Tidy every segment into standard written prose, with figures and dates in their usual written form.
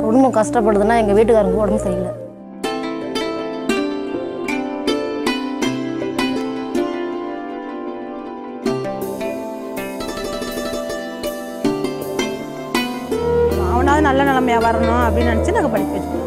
குடும்பம் கஷ்டப்படுதுன்னா எங்கள் வீட்டுக்காரங்க உடம்பு சரியில்லை. அவனாவது நல்ல நிலைமையாக வரணும் அப்படின்னு நினச்சி நாங்கள் படிக்க வச்சுக்கோம்.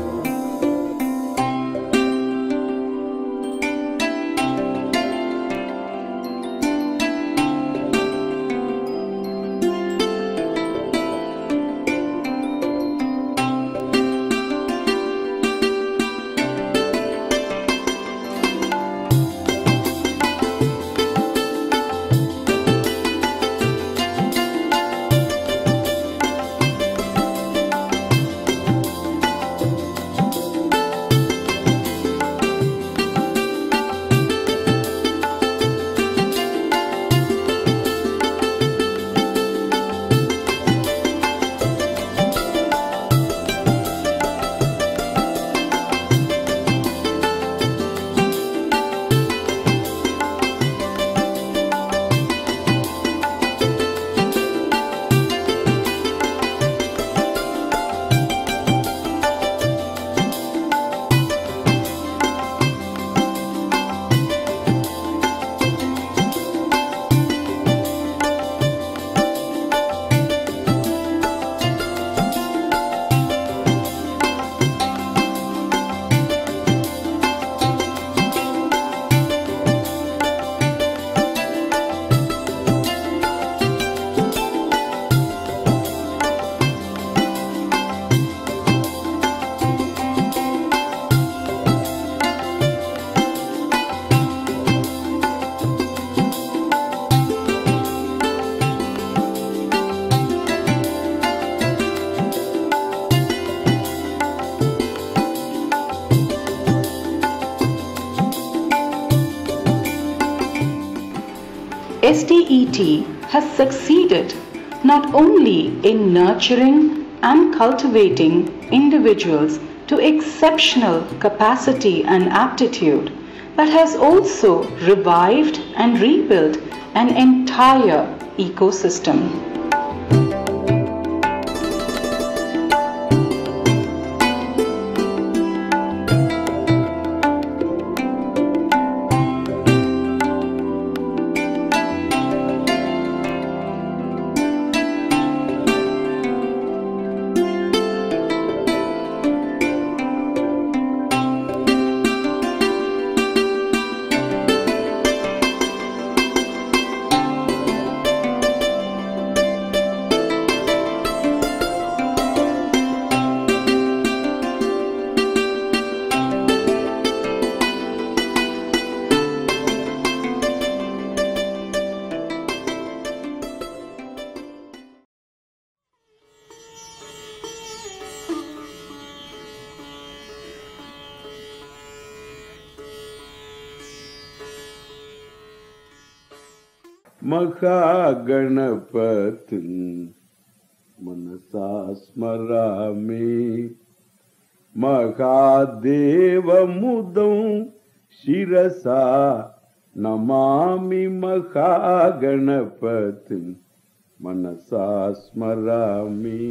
STET has succeeded not only in nurturing and cultivating individuals to exceptional capacity and aptitude, but has also revived and rebuilt an entire ecosystem. महागणपतिं मनसा स्मरामि महादेवमुदं शिरसा नमामि महागणपतिं मनसा स्मरामि।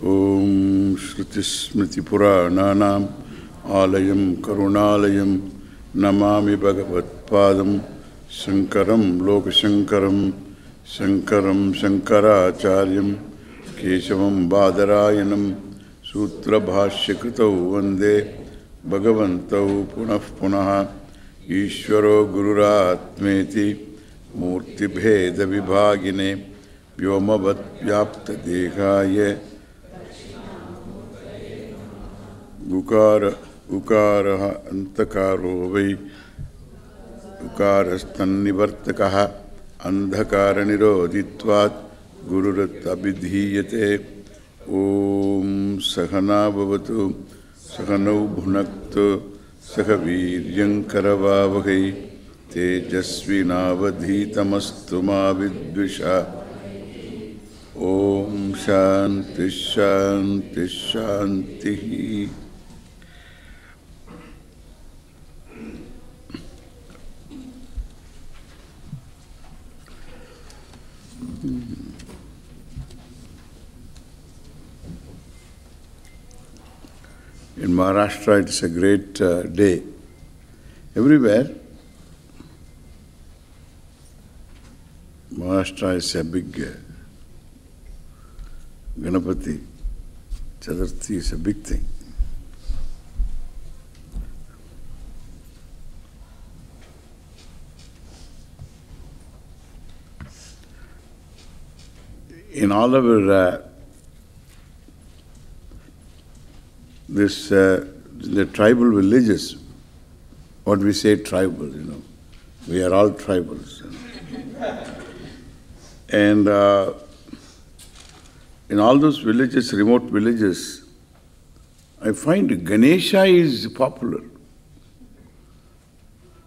ॐ श्रुतिस्मृतिपुराणानाम् आलयं करुणालयं नमामि भगवत्पादं शङ्करं लोकशङ्करं शङ्करं शङ्कराचार्यं केशवं बादरायणं सूत्रभाष्यकृतौ वन्दे भगवन्तौ पुनः पुनः। ईश्वरो गुरुरात्मेति मूर्तिभेदविभागिने व्योमवद्व्याप्तदेहाय उकारः अंतकारो वै उकारस्तन्निवर्तकः अंधकारनिरोधित्वात् गुरुरत् अभिधीयते। ॐ सहना भवतु सहनौ भुनक्तु सह वीर्यं करवावहै तेजस्विनावधीतमस्तु मा विद्विषावहै। ॐ शान्ति शान्ति शान्तिः। In Maharashtra, it's a great day. Everywhere, Maharashtra is a big Ganapati Chaturthi is a big thing. In all our the tribal villages, what we say tribal, we are all tribals. And in all those villages, remote villages, I find Ganesha is popular.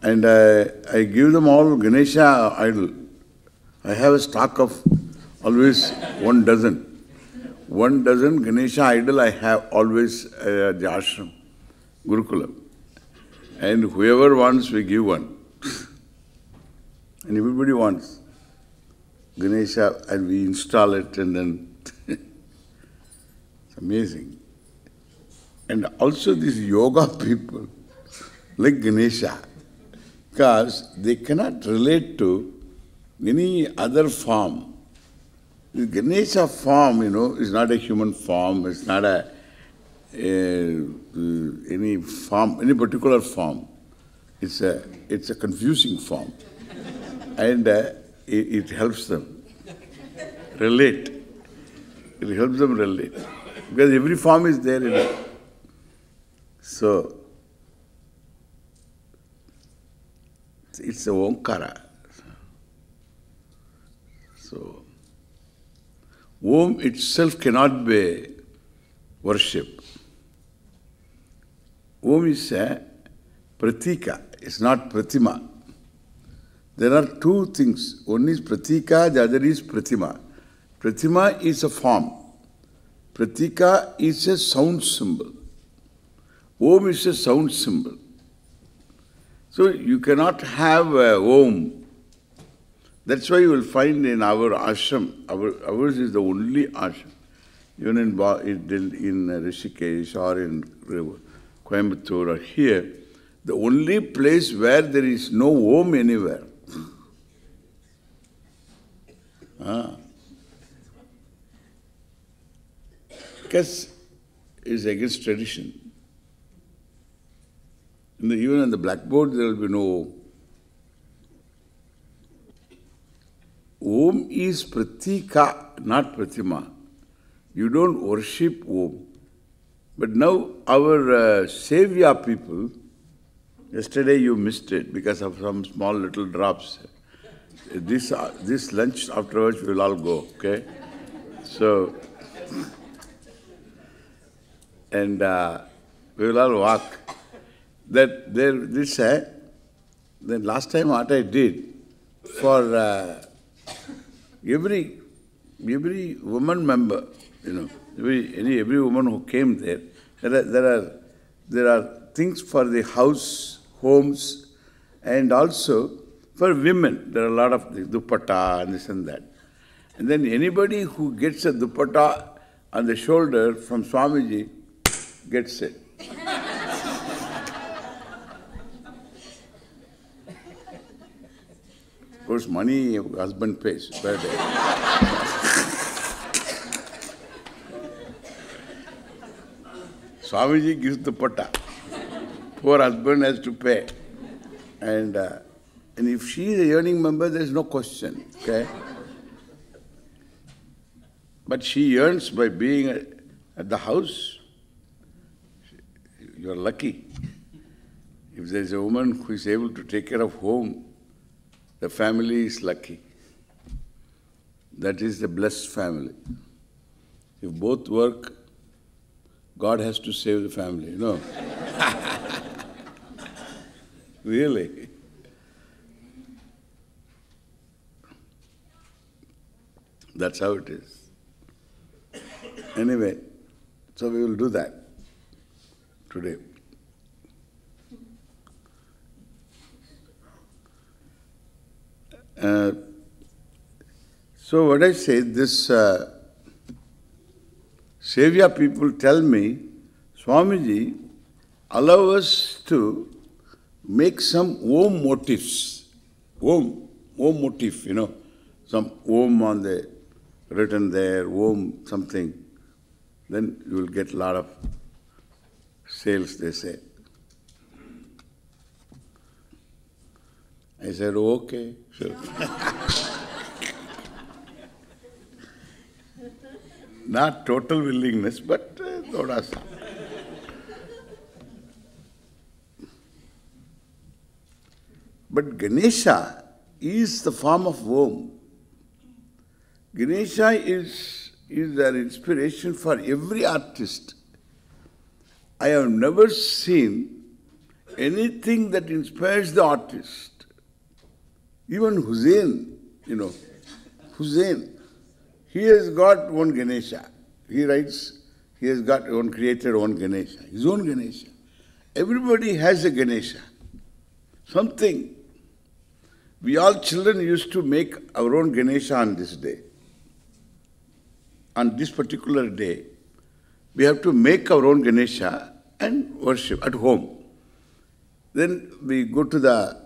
And I give them all Ganesha idol. I have a stock of always 1 dozen. 1 dozen Ganesha idol I have always at the ashram, Gurukulam. And whoever wants, we give one. And everybody wants Ganesha, and we install it, and then it's amazing. And also these yoga people like Ganesha, because they cannot relate to any other form. The Ganesha form, is not a human form, it's not any form, any particular form. It's a confusing form. And it helps them relate. It helps them relate. Because every form is there in it. So, it's a Omkara. So, Om itself cannot be worship. Om is a pratika, it's not pratima. There are 2 things. One is pratika, the other is pratima. Pratima is a form. Pratika is a sound symbol. Om is a sound symbol. So you cannot have Om. That's why you will find in our ashram, ours is the only ashram, even in Rishikesh or in Coimbatore or here, the only place where there is no Om anywhere. Because it's against tradition. Even on the blackboard there will be no Om. Om is pratika, not pratima. You don't worship Om. But now our Seva people, yesterday you missed it because of some small little drops. This lunch afterwards we will all go, okay? So, and we will all walk. Then last time what I did for every woman member, every woman who came there, there are things for the house, homes, and also for women. There are a lot of dupatta and this and that. And then anybody who gets a dupatta on the shoulder from Swamiji gets it. Of course, money husband pays. But Swamiji gives the dupatta. Poor husband has to pay. And if she is a yearning member, there is no question. Okay? But she earns by being at the house. You are lucky. If there is a woman who is able to take care of home, the family is lucky. That is the blessed family. If both work, God has to save the family, Really. That's how it is. Anyway, so we will do that today. So what I say, this Seva people tell me, Swamiji, allow us to make some Om motifs. Om motif, some Om on the written there, Om something. Then you will get a lot of sales, they say. I said, okay, sure. Not total willingness, but thoda sa. But Ganesha is the form of Om. Ganesha is an inspiration for every artist. I have never seen anything that inspires the artist. Even Hussein, Hussein, he has got one Ganesha. He writes, he has got created one Ganesha, his own Ganesha. Everybody has a Ganesha. Something. We all children used to make our own Ganesha on this day. On this particular day, we have to make our own Ganesha and worship at home. Then we go to the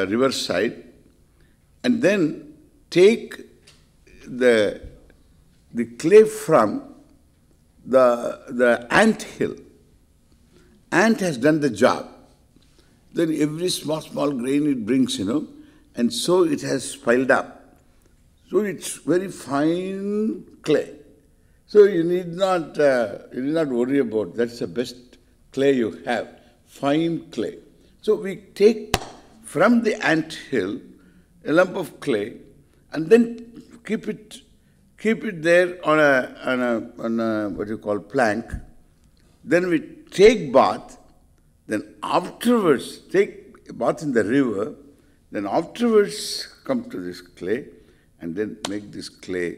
river side and then take the clay from the ant hill. Ant has done the job. Then every small grain it brings, and so it has piled up. So it's very fine clay. So you need not worry about, that's the best clay you have, fine clay. So we take from the ant hill a lump of clay and then keep it there on a what you call plank. Then we take bath. Then afterwards take a bath in the river. Then afterwards come to this clay and then make this clay,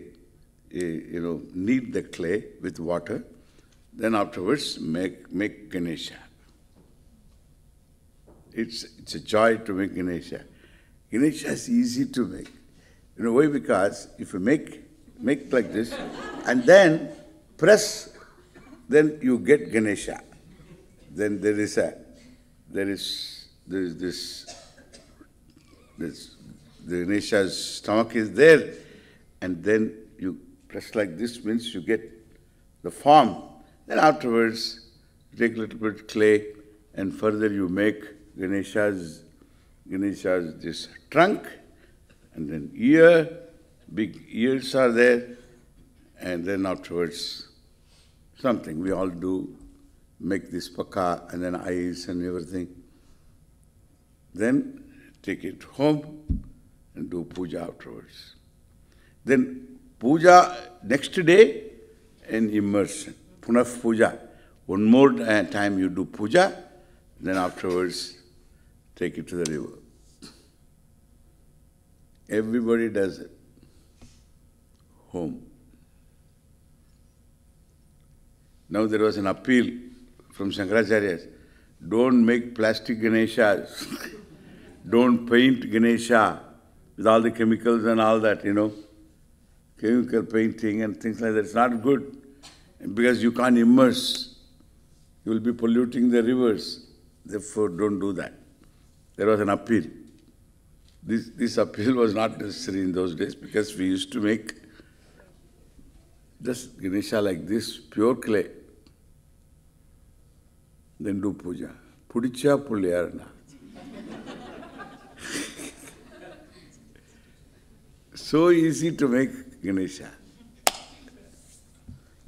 knead the clay with water. Then afterwards make Ganesha. It's a joy to make Ganesha. Ganesha is easy to make. Why? Because if you make like this and then press, then you get Ganesha. Then there is this the Ganesha's stomach is there, and then you press like this, means you get the form. Then afterwards, take a little bit clay, and further you make Ganesha's this trunk, and then ear, big ears are there, and then afterwards something we all do, make this paka, and then eyes and everything. Then take it home and do puja afterwards. Then puja next day and immersion. Punaf puja. One more time you do puja, then afterwards take it to the river. Everybody does it. Home. Now there was an appeal from Shankaracharyas. Don't make plastic Ganeshas. Don't paint Ganesha with all the chemicals and all that, chemical painting and things like that. It's not good because you can't immerse. You will be polluting the rivers. Therefore, don't do that. There was an appeal. This appeal was not necessary in those days because we used to make just Ganesha like this, pure clay. Then do puja. Pudicha Pulyarna. So easy to make Ganesha.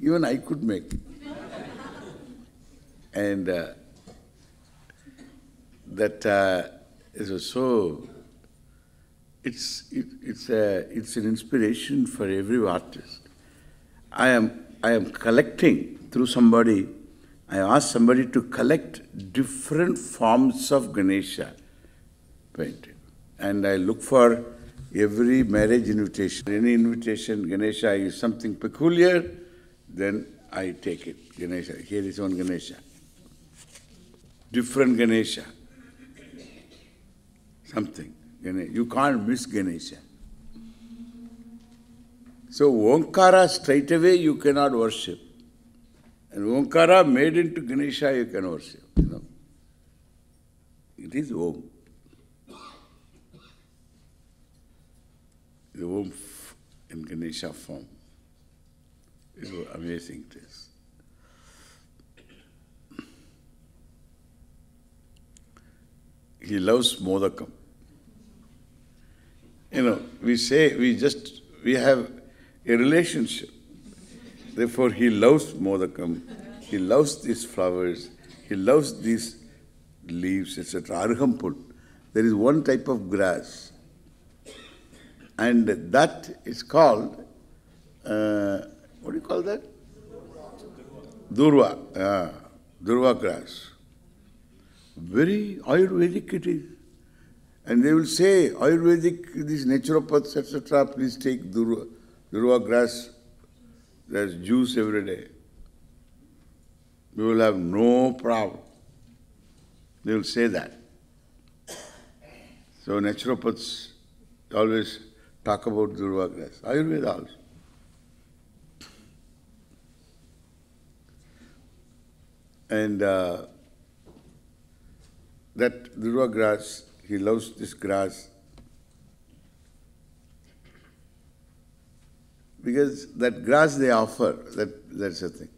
Even I could make. And it was so. It's an inspiration for every artist. I am collecting through somebody. I asked somebody to collect different forms of Ganesha painting, and I look for every marriage invitation. Any invitation, Ganesha is something peculiar, then I take it. Ganesha, here is one Ganesha. Different Ganesha. Something. You can't miss Ganesha. So Omkara straight away you cannot worship. And Omkara made into Ganesha you can worship. It is Om. The Om in Ganesha form. It's amazing it is. He loves Modakam. We say we have a relationship. Therefore, he loves Modakam, he loves these flowers, he loves these leaves, etc. Arhampul. There is one type of grass. And that is called, what do you call that? Durva. Durva grass. Very Ayurvedic it is. And they will say, Ayurvedic, these naturopaths, etc., please take Durva grass. There's juice every day. We will have no problem. They will say that. So naturopaths always talk about Durva grass. Ayurveda also. And that Durva grass, he loves this grass because that grass they offer, that's the thing.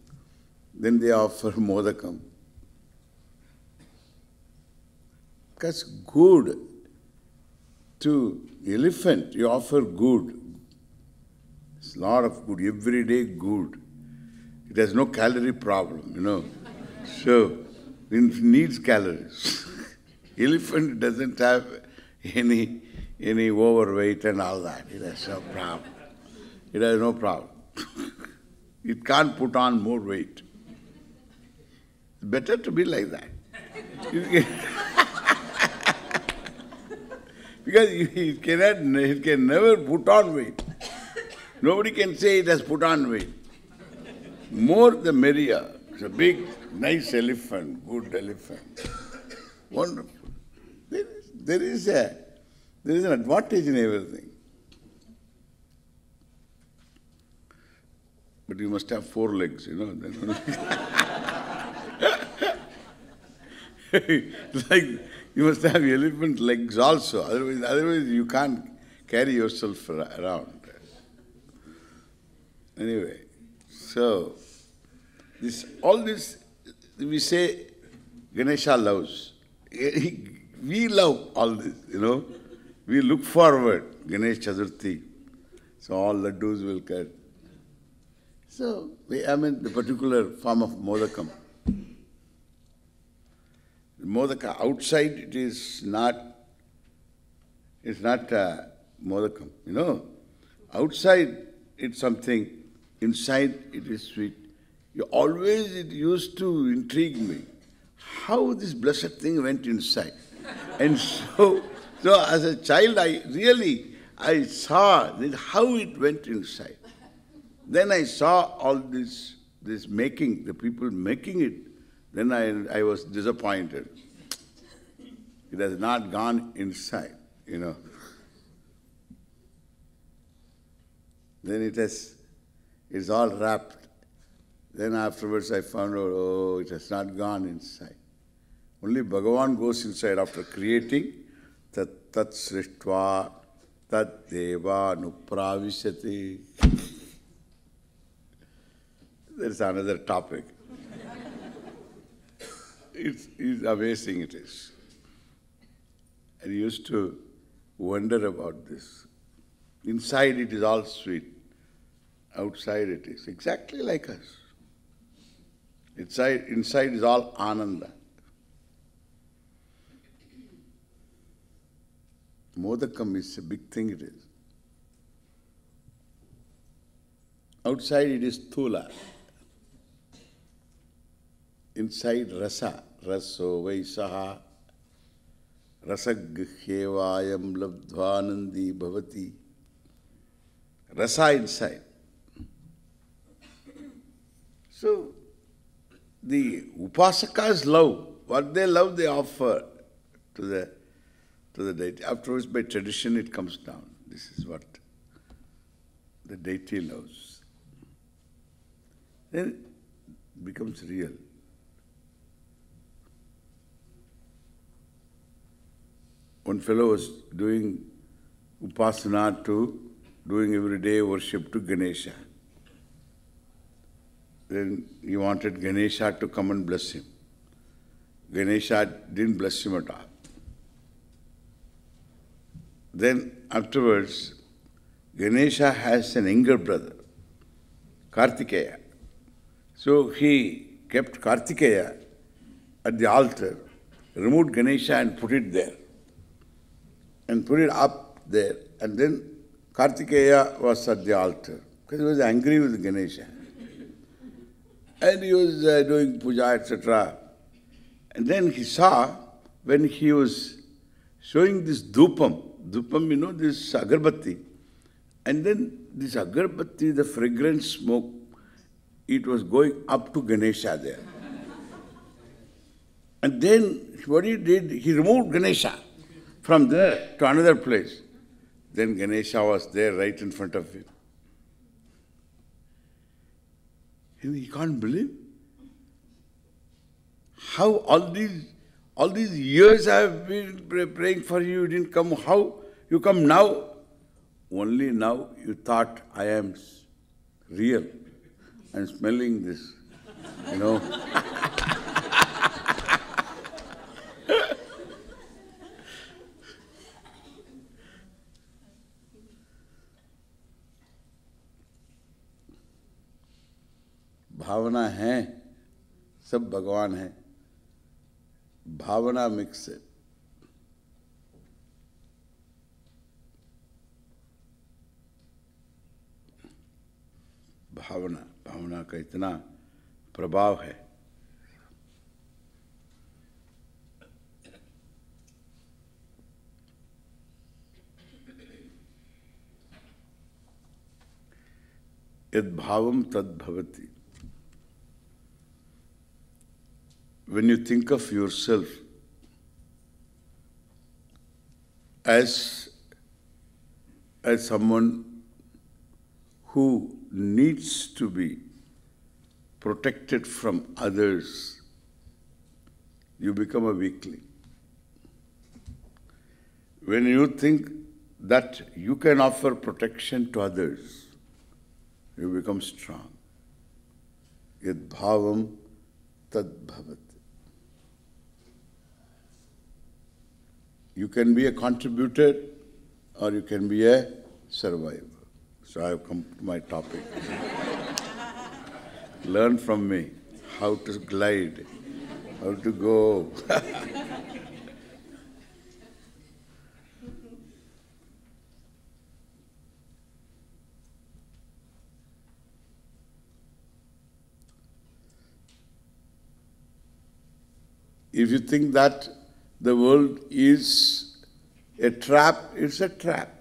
Then they offer Modakam. Because good to elephant, you offer good. It's a lot of good, everyday good. It has no calorie problem, So, it needs calories. Elephant doesn't have any overweight and all that. It has no problem. It has no problem. It can't put on more weight. It's better to be like that. Because it can never put on weight. Nobody can say it has put on weight. More the merrier. It's a big, nice elephant, good elephant. Wonderful. There is an advantage in everything. But you must have 4 legs, Like you must have elephant legs also. Otherwise you can't carry yourself around. Anyway, so all this we say Ganesha loves. We love all this, We look forward, Ganesh Chaturthi. So all laddus will cut. So, the particular form of Modakam. Modaka, outside it is not Modakam, Outside it's something, inside it is sweet. It used to intrigue me. How this blessed thing went inside. And so as a child, I saw how it went inside. Then I saw all this making, the people making it. Then I was disappointed. It has not gone inside, Then it's all wrapped. Then afterwards I found out, it has not gone inside. Only Bhagavan goes inside after creating. Tat srishtva tat deva nupravishati. There's another topic. It's amazing it is. I used to wonder about this. Inside it is all sweet. Outside it is exactly like us. Inside is all ananda. Modakam is a big thing it is. Outside it is thula. Inside rasa. Raso vaisaha. Rasagyevayam labdvanandi bhavati. Rasa inside. So, the upasakas love. What they love, they offer to the deity. Afterwards, by tradition, it comes down. This is what the deity loves, then it becomes real. One fellow was doing upasana to doing everyday worship to Ganesha. Then he wanted Ganesha to come and bless him. Ganesha didn't bless him at all. Then afterwards, Ganesha has an younger brother, Kartikeya. So he kept Kartikeya at the altar, removed Ganesha and put it there. And put it up there. And then Kartikeya was at the altar because he was angry with Ganesha. And he was doing puja, etc. And then he saw when he was showing this dhupam, this agarbatti, and then this agarbatti, the fragrant smoke, it was going up to Ganesha there. And then what he did, he removed Ganesha from there to another place. Then Ganesha was there right in front of him. And he can't believe how all these years I have been praying for you, you didn't come. How you come now? Only now you thought I am real. I'm smelling this, भावना है, सब भगवान है, भावना mix है. भावना का इतना प्रभाव है. यद भावम तद भवति. When you think of yourself as someone who needs to be protected from others, you become a weakling. When you think that you can offer protection to others, you become strong. Yad bhavam tad bhavat. You can be a contributor or you can be a survivor. So I have come to my topic. Learn from me how to glide, how to go. If you think that the world is a trap, it's a trap.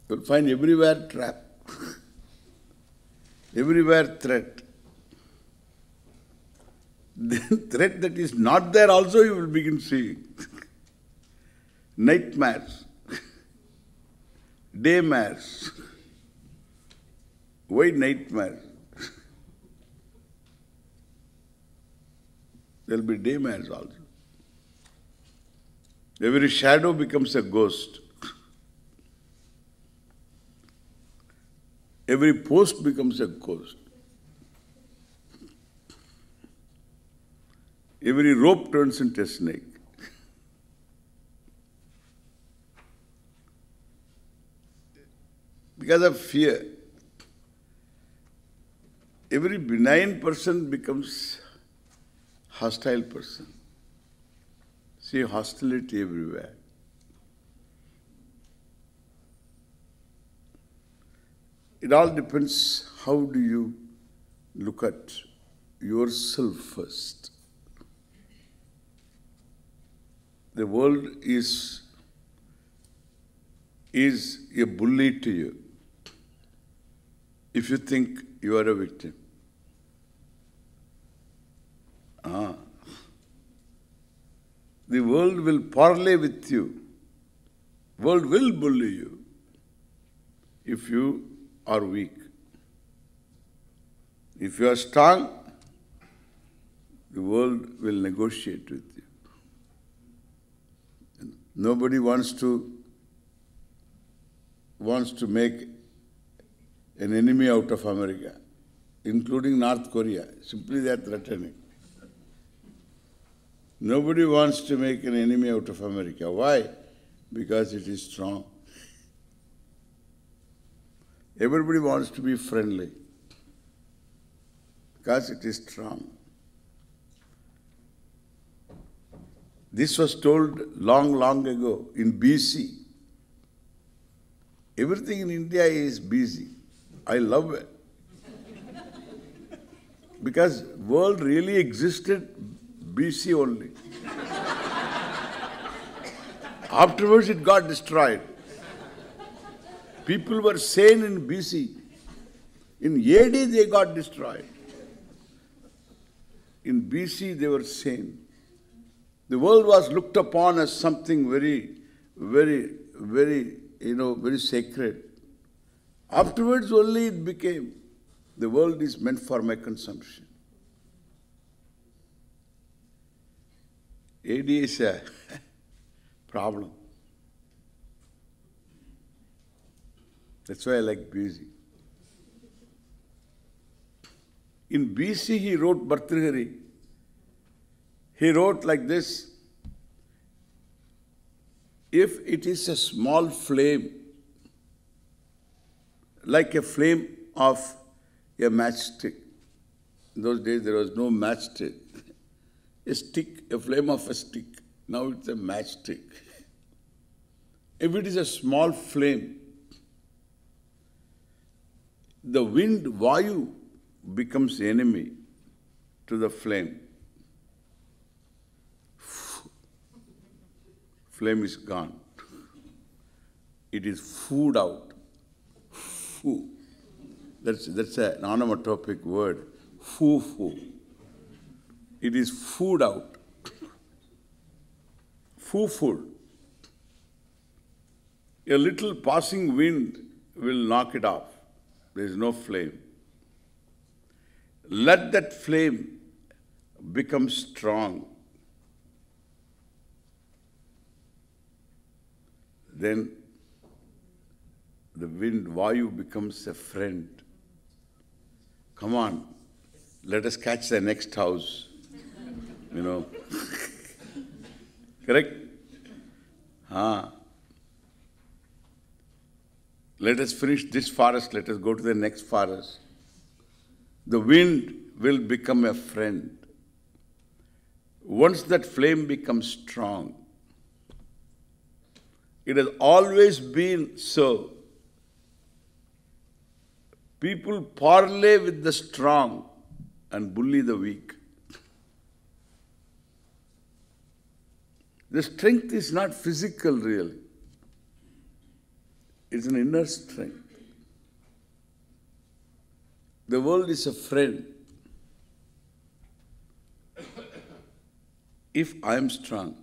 You'll find everywhere trap, everywhere threat. Then threat that is not there also you will begin seeing. Nightmares, daymares. Why nightmares? There will be daymares also. Every shadow becomes a ghost. Every post becomes a ghost. Every rope turns into a snake. Because of fear. Every benign person becomes hostile person. See hostility everywhere. It all depends how do you look at yourself first. The world is a bully to you if you think you are a victim. The world will parley with you. World will bully you. if you are weak. If you are strong, the world will negotiate with you. Nobody wants to make an enemy out of America, including North Korea. Simply they are threatening. Nobody wants to make an enemy out of America. Why? Because it is strong. Everybody wants to be friendly because it is strong. This was told long, long ago in BC. Everything in India is BC. I love it. Because world really existed BC only. Afterwards it got destroyed. People were sane in BC. In AD they got destroyed. In BC they were sane. The world was looked upon as something very, very, very, very sacred. Afterwards only it became, the world is meant for my consumption. AD is a problem. That's why I like BC. In BC he wrote Bhartrihari. He wrote like this: if it is a small flame, like a flame of a matchstick. In those days there was no matchstick. A stick, a flame of a stick. Now it's a matchstick. If it is a small flame, the wind, Vayu, becomes enemy to the flame. Flame is gone. It is fooed out. Foo. That's an onomatopic word. Foo. It is fooed out. Foo. A little passing wind will knock it off. There is no flame. Let that flame become strong. Then the wind, Vayu, becomes a friend. Come on, let us catch the next house. Correct? Let us finish this forest, let us go to the next forest. The wind will become a friend. Once that flame becomes strong, it has always been so. People parley with the strong and bully the weak. The strength is not physical really. It's an inner strength. The world is a friend. If I am strong.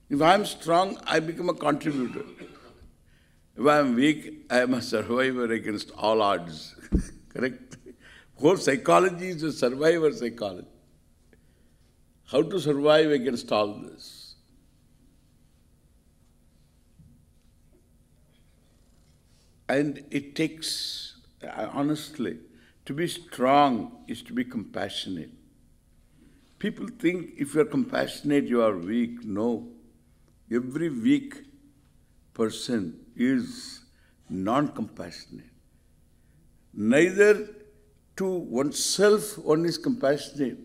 If I am strong, I become a contributor. If I am weak, I am a survivor against all odds. Correct? Whole psychology is a survivor psychology. How to survive against all this? And it takes, honestly, to be strong is to be compassionate. People think if you are compassionate, you are weak. No. Every weak person is non-compassionate. Neither to oneself one is compassionate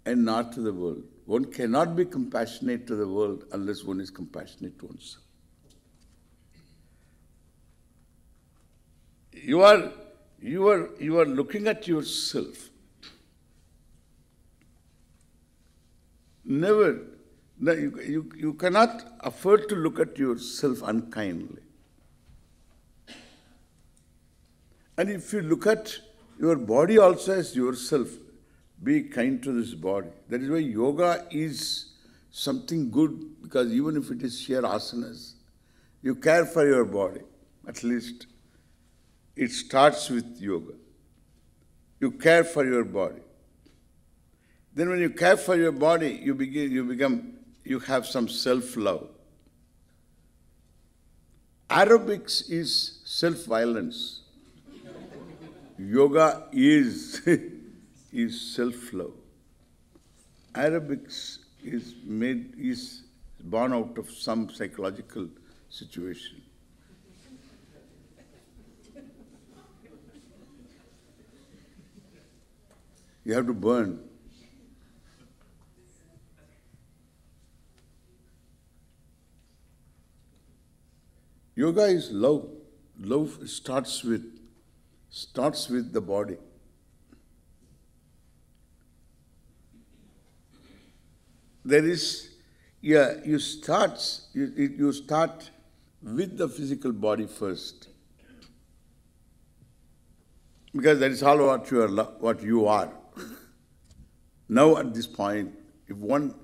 and not to the world. One cannot be compassionate to the world unless one is compassionate to oneself. You are looking at yourself. Never. No, you cannot afford to look at yourself unkindly. And if you look at your body also as yourself, be kind to this body. That is why yoga is something good, because even if it is sheer asanas, you care for your body. at least it starts with yoga. You care for your body. Then when you care for your body, you have some self-love. Aerobics is self-violence. Yoga is self-love. Aerobics is born out of some psychological situation. You have to burn. Yoga is love. Love starts with the body. You start with the physical body first. Because that is all what you are. Now at this point, if one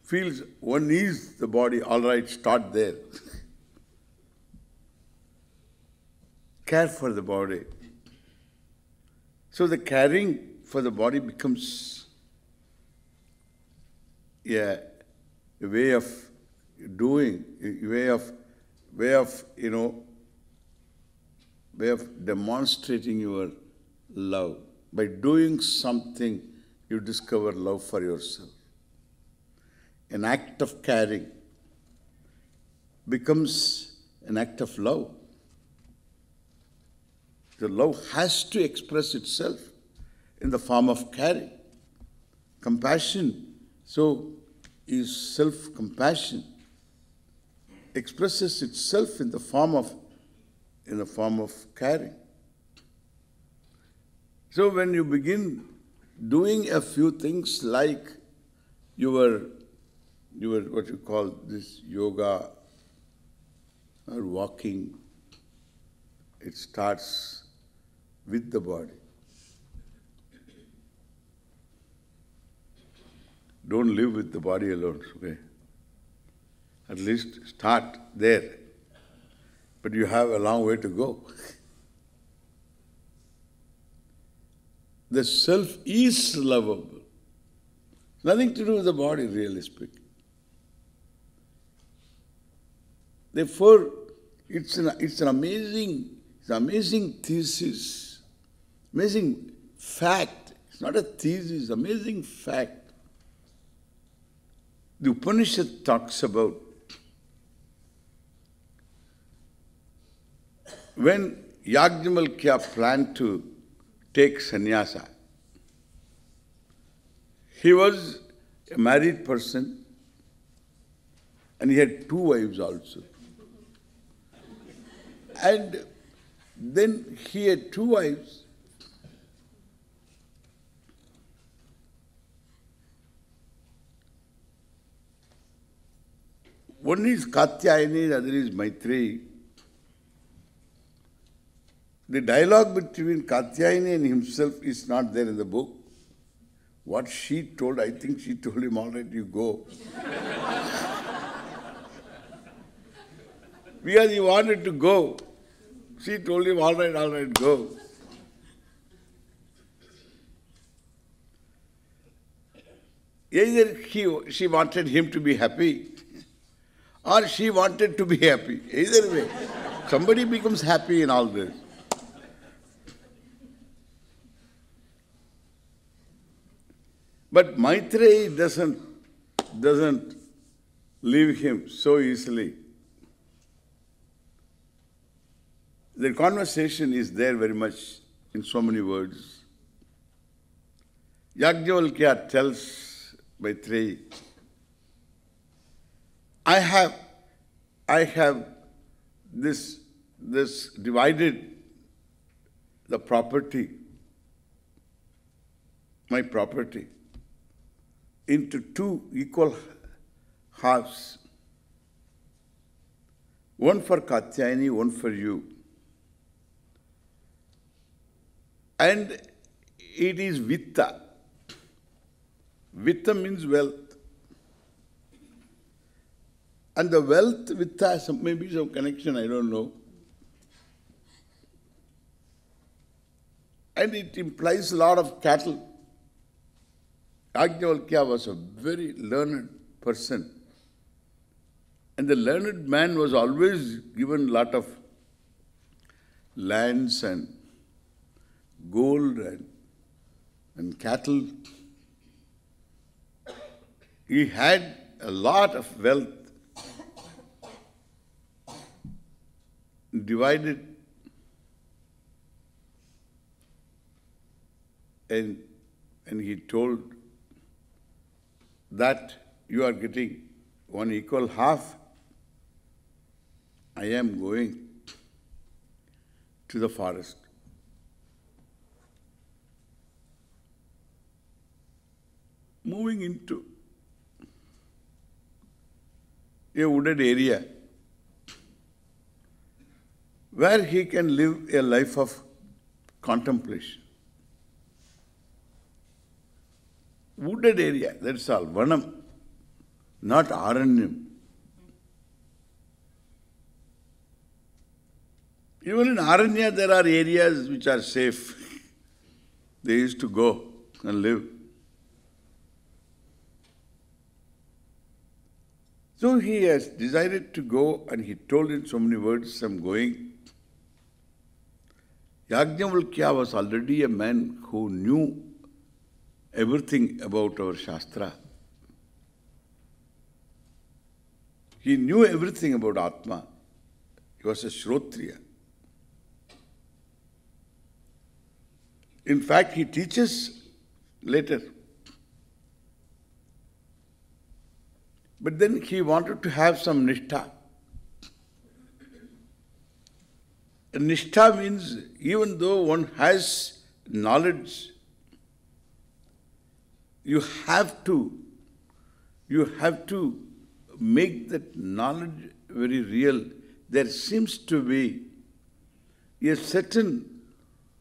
feels one is the body, all right, start there. Care for the body. So the caring for the body becomes a way of doing, a way of demonstrating your love. By doing something, you discover love for yourself. An act of caring becomes an act of love. The love has to express itself in the form of caring. Compassion, so is self-compassion, expresses itself in the form of caring. So when you begin doing a few things like your what you call this yoga or walking, it starts with the body. Don't live with the body alone, okay? At least start there. But you have a long way to go. The self is lovable. Nothing to do with the body, really speaking. Therefore, it's an amazing thesis, amazing fact. It's not a thesis, amazing fact. The Upanishad talks about when Yajnavalkya planned to take sannyasa. He was a married person and he had 2 wives also. And then he had 2 wives. One is Katyayani, the other is Maitreyi. The dialogue between Katyayani and himself is not there in the book. What she told, I think she told him, all right, you go. Because he wanted to go. She told him, all right, go. Either she wanted him to be happy, or she wanted to be happy. Either way, somebody becomes happy in all this. But Maitreyi doesn't leave him so easily. The conversation is there very much in so many words. Yajnavalkya tells Maitreyi, I have this divided the property, my property, into 2 equal halves. One for Katyayani, one for you. And it is Vitta. Vitta means wealth. And the wealth, Vitta, maybe some connection, I don't know. and it implies a lot of cattle. Yajnavalkya was a very learned person. And the learned man was always given a lot of lands and gold and cattle. He had a lot of wealth divided, and he told that you are getting one equal half. I am going to the forest. Moving into a wooded area where he can live a life of contemplation. Wooded area, that's all. Vanam, not Aranyam. Even in Aranya, there are areas which are safe. They used to go and live. So he has decided to go, and he told in so many words, I'm going. Yajnavalkya was already a man who knew everything about our Shastra. He knew everything about Atma. He was a Shrotriya. In fact, he teaches later. But then he wanted to have some nishtha. And nishtha means even though one has knowledge, you have to make that knowledge very real. There seems to be a certain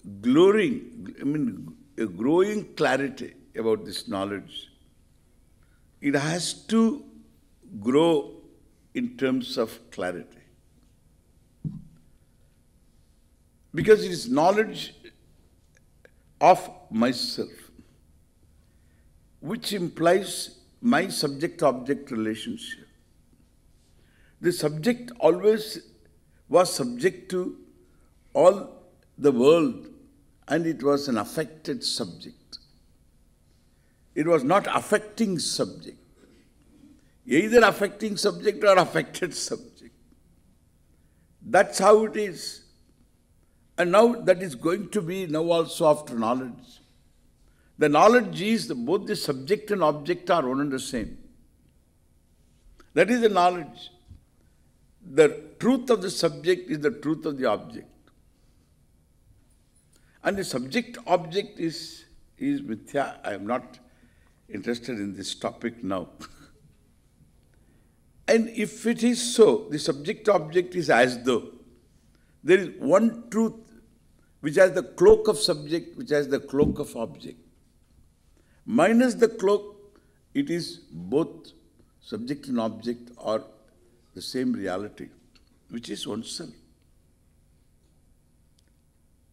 a growing clarity about this knowledge. It has to grow in terms of clarity. Because it is knowledge of myself, which implies my subject-object relationship. The subject always was subject to all the world, and it was an affected subject. It was not affecting subject. Either affecting subject or affected subject. That's how it is. And now that is going to be now also after knowledge. The knowledge is that both the subject and object are one and the same. That is the knowledge. The truth of the subject is the truth of the object. And the subject-object is mithya. I am not interested in this topic now. And if it is so, the subject-object is as though there is one truth which has the cloak of subject, which has the cloak of object. Minus the cloak, it is both subject and object or the same reality, which is oneself.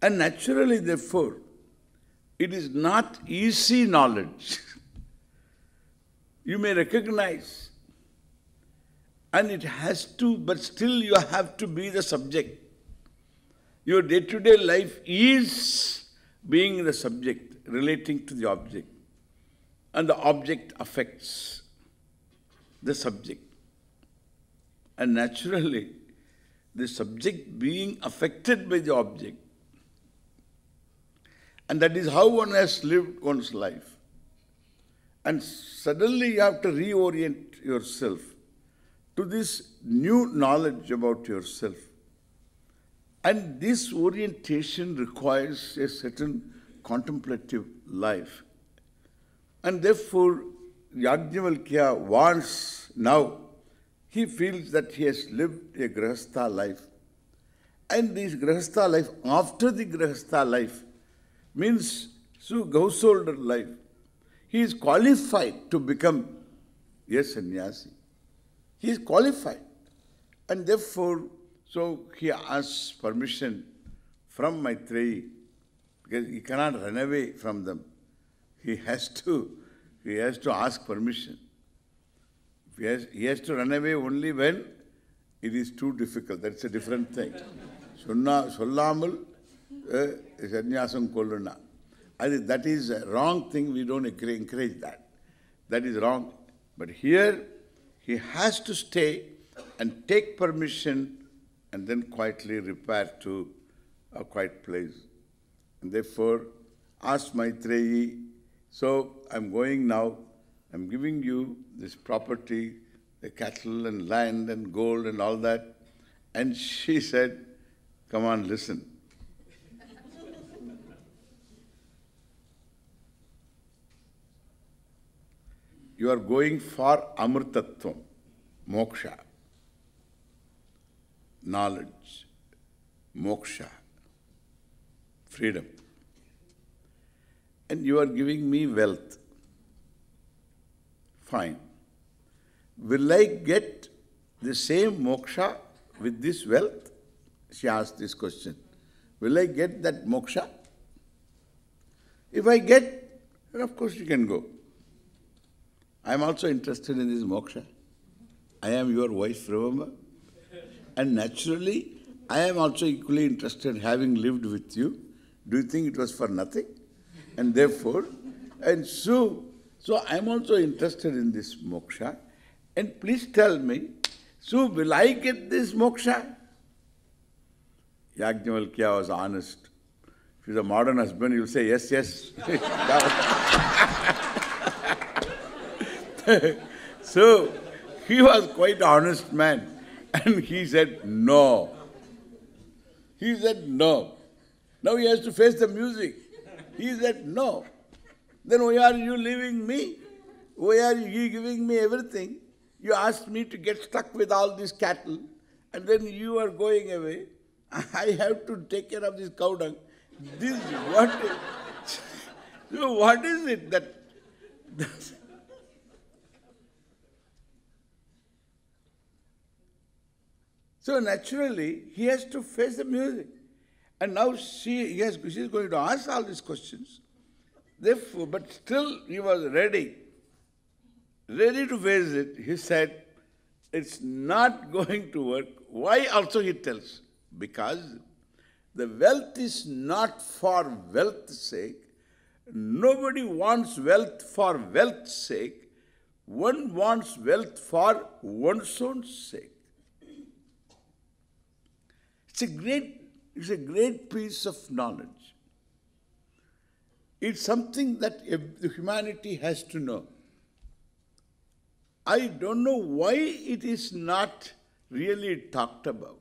And naturally, therefore, it is not easy knowledge. You may recognize, and it has to, but still you have to be the subject. Your day-to-day life is being the subject, relating to the object. And the object affects the subject. And naturally, the subject being affected by the object. And that is how one has lived one's life. And suddenly you have to reorient yourself to this new knowledge about yourself. And this orientation requires a certain contemplative life. And therefore, Yajnavalkya wants now, he feels that he has lived a Grihastha life. And this Grihastha life, after the Grihastha life, means householder life. He is qualified to become a sannyasi. He is qualified. And therefore, so he asks permission from Maitreyi. because he cannot run away from them. He has to ask permission. He has to run away only when it is too difficult. That's a different thing. Sollamal sannyasam kolluna. That is a wrong thing. We don't encourage that. That is wrong. But here, he has to stay and take permission and then quietly repair to a quiet place. And therefore, asked Maitreyi, so I'm going now, I'm giving you this property, the cattle and land and gold and all that. And she said, come on, listen. You are going for amrtatvam, moksha, knowledge, moksha, freedom. And you are giving me wealth. Fine. Will I get the same moksha with this wealth? She asked this question. Will I get that moksha? If I get, then of course you can go. I am also interested in this moksha. I am your wife, remember? And naturally, I am also equally interested having lived with you. Do you think it was for nothing? And therefore, so I am also interested in this moksha. And please tell me, so will I get this moksha? Yajnavalkya was honest. If he's a modern husband, he'll say, yes, yes. So, he was quite honest man. And he said, no. He said, no. Now he has to face the music. He said, no. Then why are you leaving me? Why are you giving me everything? You asked me to get stuck with all these cattle, and then you are going away. I have to take care of this cow dung. This what? So what is it that? So naturally, he has to face the music. And now she is going to ask all these questions. Therefore, but still he was ready to face it. He said, it's not going to work. Why also he tells? Because the wealth is not for wealth's sake. Nobody wants wealth for wealth's sake. One wants wealth for one's own sake. It's a great piece of knowledge. It's something that humanity has to know. I don't know why it is not really talked about.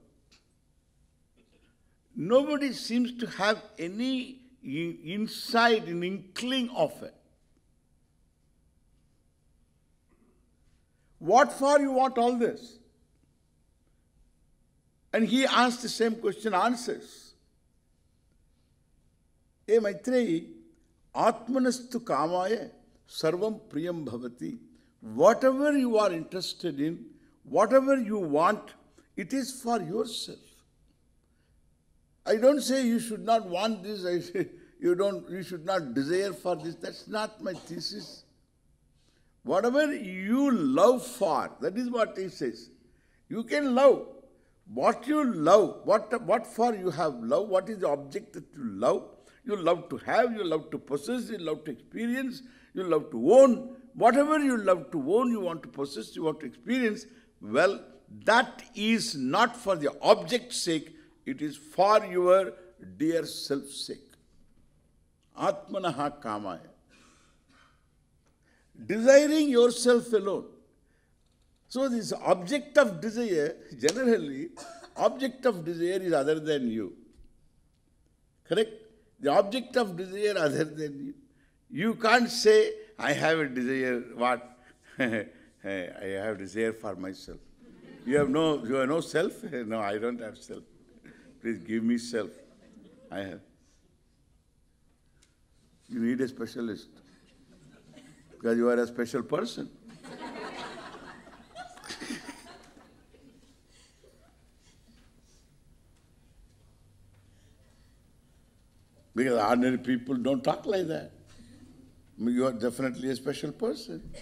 Nobody seems to have any insight, an inkling of it. What for you want all this? And he asked the same question, answers. Hey Maitreyi, Atmanastu kamaya sarvam priyam bhavati. Whatever you are interested in, whatever you want, it is for yourself. I don't say you should not want this, I say you should not desire for this. That's not my thesis. Whatever you love for, that is what he says. You can love. What you love, what for you have love, what is the object that you love to have, you love to possess, you love to experience, you love to own. Whatever you love to own, you want to possess, you want to experience, well, that is not for the object's sake, it is for your dear self's sake. Atmanaha kamaya. Desiring yourself alone. So this object of desire, generally, object of desire is other than you. Correct? The object of desire other than you. You can't say, I have a desire, what? I have desire for myself. You have no self? No, I don't have self. Please give me self. I have. You need a specialist. Because you are a special person. Because ordinary people don't talk like that. You are definitely a special person.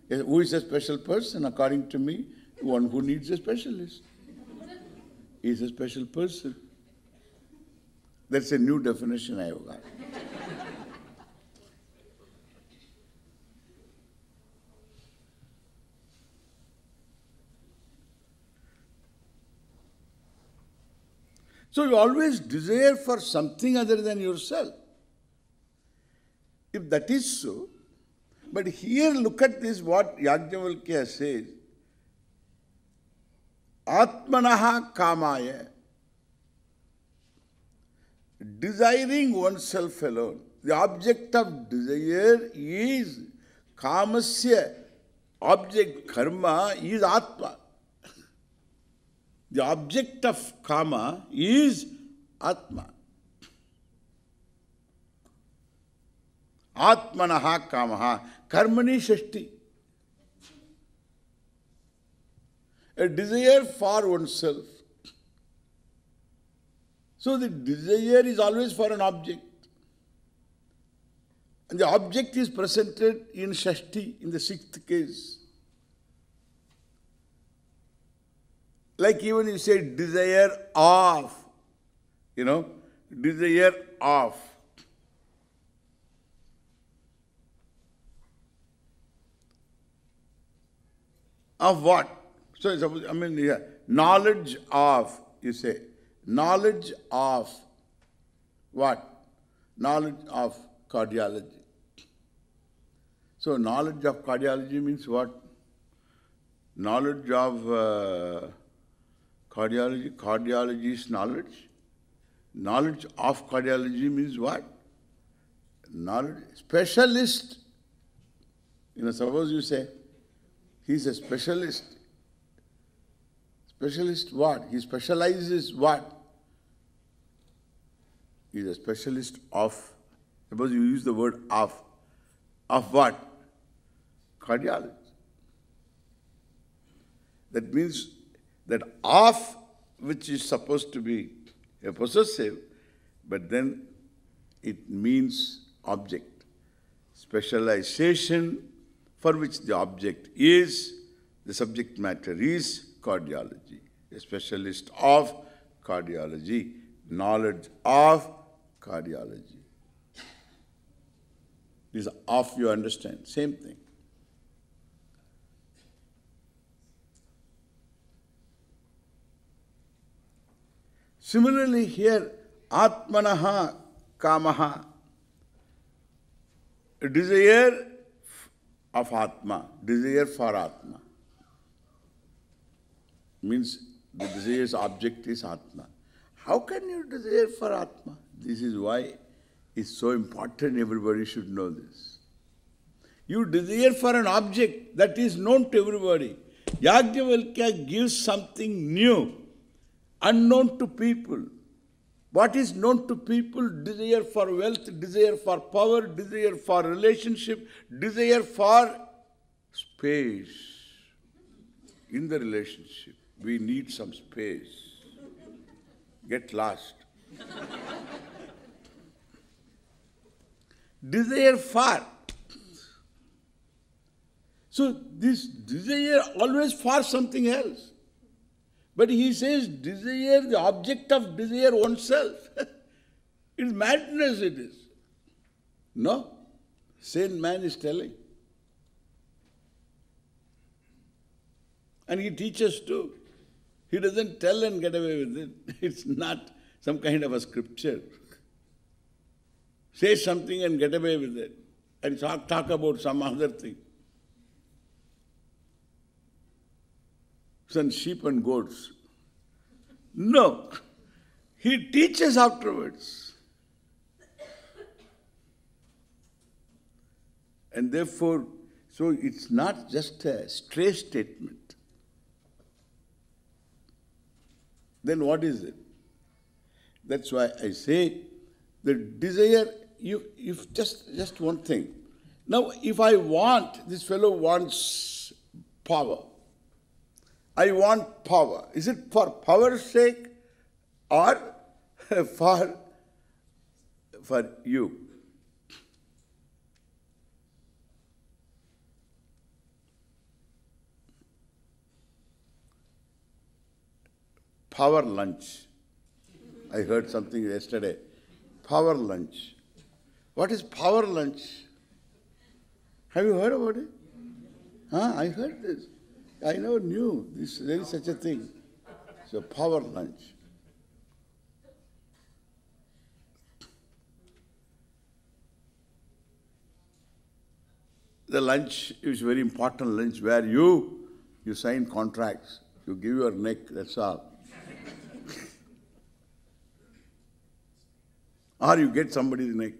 Who is a special person? According to me, one who needs a specialist. He is a special person. That's a new definition I have got. So you always desire for something other than yourself. If that is so, but here look at this, what Yajnavalkya says. Atmanaha kamaya. Desiring oneself alone. The object of desire is kamasya. Object karma is atma. The object of kama is atma. Atmanaha kamaha. Karmani shashti. A desire for oneself. So the desire is always for an object. And the object is presented in Shashti, in the sixth case. Like even you say desire of, desire of. Of what? So suppose, knowledge of, you say. Knowledge of what? Knowledge of cardiology. So knowledge of cardiology means what? Knowledge of cardiology. Cardiology is knowledge. Knowledge of cardiology means what? Knowledge. Specialist. Suppose you say, he is a specialist. Specialist what? He specializes what? He is a specialist of. Suppose you use the word of. Of what? Cardiology. That means that of which is supposed to be a possessive, but then it means object. Specialization for which the object is, the subject matter is cardiology. A specialist of cardiology. Knowledge of cardiology. This of, you understand, same thing. Similarly here, Atmanaha Kamaha, a desire of Atma, desire for Atma. Means the desire's object is Atma. How can you desire for Atma? This is why it's so important, everybody should know this. You desire for an object that is known to everybody. Yajnavalkya gives something new, unknown to people. What is known to people? Desire for wealth, desire for power, desire for relationship, desire for space. In the relationship, we need some space. Get lost. Desire for. So this desire always for something else. But he says desire, the object of desire oneself. It's madness it is. No. Sane man is telling. And he teaches too. He doesn't tell and get away with it. It's not some kind of a scripture. Say something and get away with it. And talk about some other thing. Some sheep and goats. No. He teaches afterwards. And therefore, so it's not just a stray statement. Then what is it? That's why I say the desire, if just one thing. Now, if I want, this fellow wants power. I want power. Is it for power's sake or for for you. Power lunch. I heard something yesterday. Power lunch. What is power lunch? Have you heard about it? I heard this. I never knew there is such a thing. So power lunch. The lunch is very important lunch where you sign contracts, you give your neck, that's all. Or you get somebody's neck.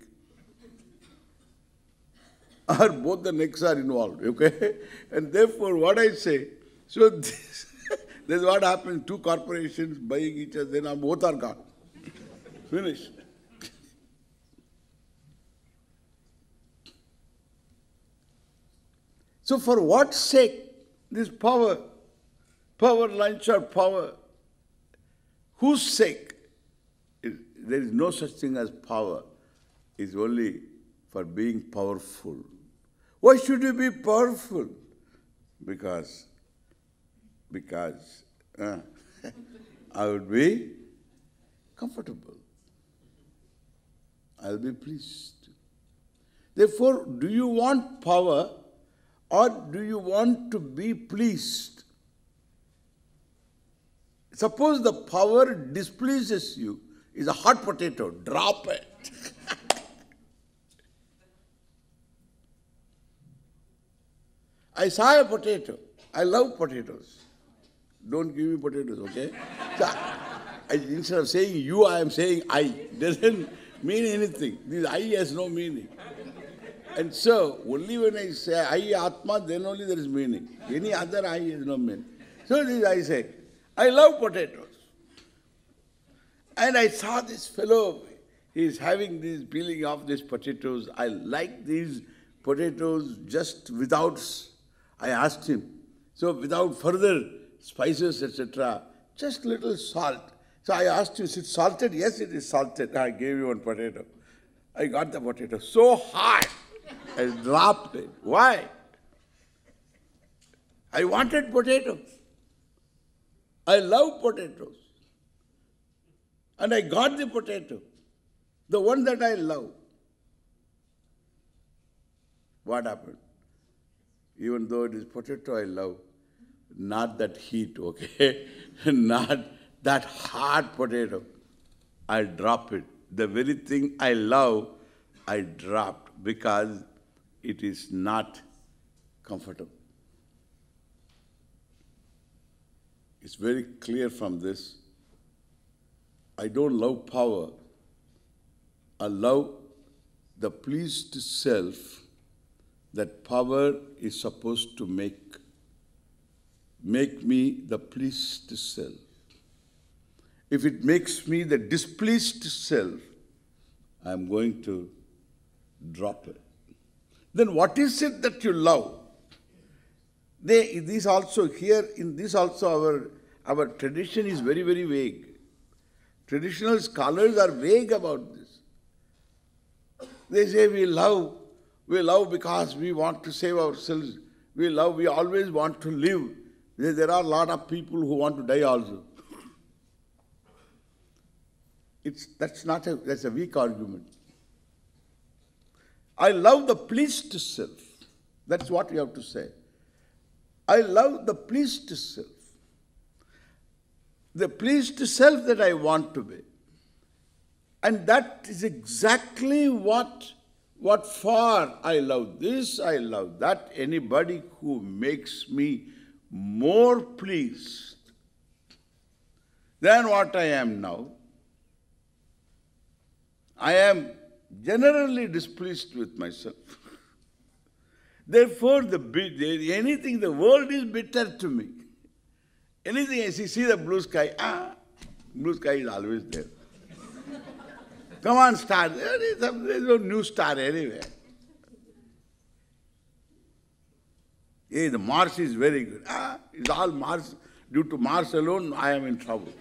Or both the necks are involved, okay? And therefore what I say, so this is what happens, two corporations buying each other, then both are gone. Finished. So for what sake this power lunch or power? Whose sake? There is no such thing as power. It's only for being powerful. Why should you be powerful? Because I would be comfortable. I'll be pleased. Therefore, do you want power or do you want to be pleased? Suppose the power displeases you. It's a hot potato. Drop it. I saw a potato. I love potatoes. Don't give me potatoes, okay? So, instead of saying you, I am saying I. Doesn't mean anything. This I has no meaning. And so, only when I say I Atma, then only there is meaning. Any other I has no meaning. So this I say, I love potatoes. And I saw this fellow, he is having this peeling off these potatoes. I like these potatoes just without, I asked him, so without further spices, etc., just little salt. So I asked him, is it salted? Yes, it is salted. I gave you one potato. I got the potato so hot, I dropped it. Why? I wanted potatoes. I love potatoes. And I got the potato, the one that I love. What happened? Even though it is potato I love, not that heat, okay? Not that hard potato. I drop it. The very thing I love, I dropped because it is not comfortable. It's very clear from this. I don't love power. I love the pleased self that power is supposed to make me the pleased self. If it makes me the displeased self, I am going to drop it. Then what is it that you love? This also our tradition is very, very vague. Traditional scholars are vague about this. They say we love because we want to save ourselves. We always want to live. There are a lot of people who want to die also. That's a weak argument. I love the pleased self. That's what you have to say. I love the pleased self. The pleased self that I want to be. And that is exactly what for I love this, I love that. Anybody who makes me more pleased than what I am now, I am generally displeased with myself. Therefore, anything, the world is bitter to me. Anything I see the blue sky, blue sky is always there. Come on, star. There is no new star anywhere. Hey, the Mars is very good. It's all Mars. Due to Mars alone, I am in trouble.